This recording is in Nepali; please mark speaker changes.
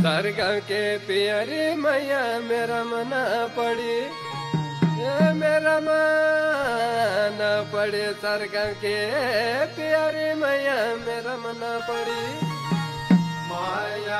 Speaker 1: सरगा के प्यारी मैया मेरा मना पड़ी, मेरा मना पड़ी। सरगा के प्यारी मैया मेरा मना पड़ी।
Speaker 2: माया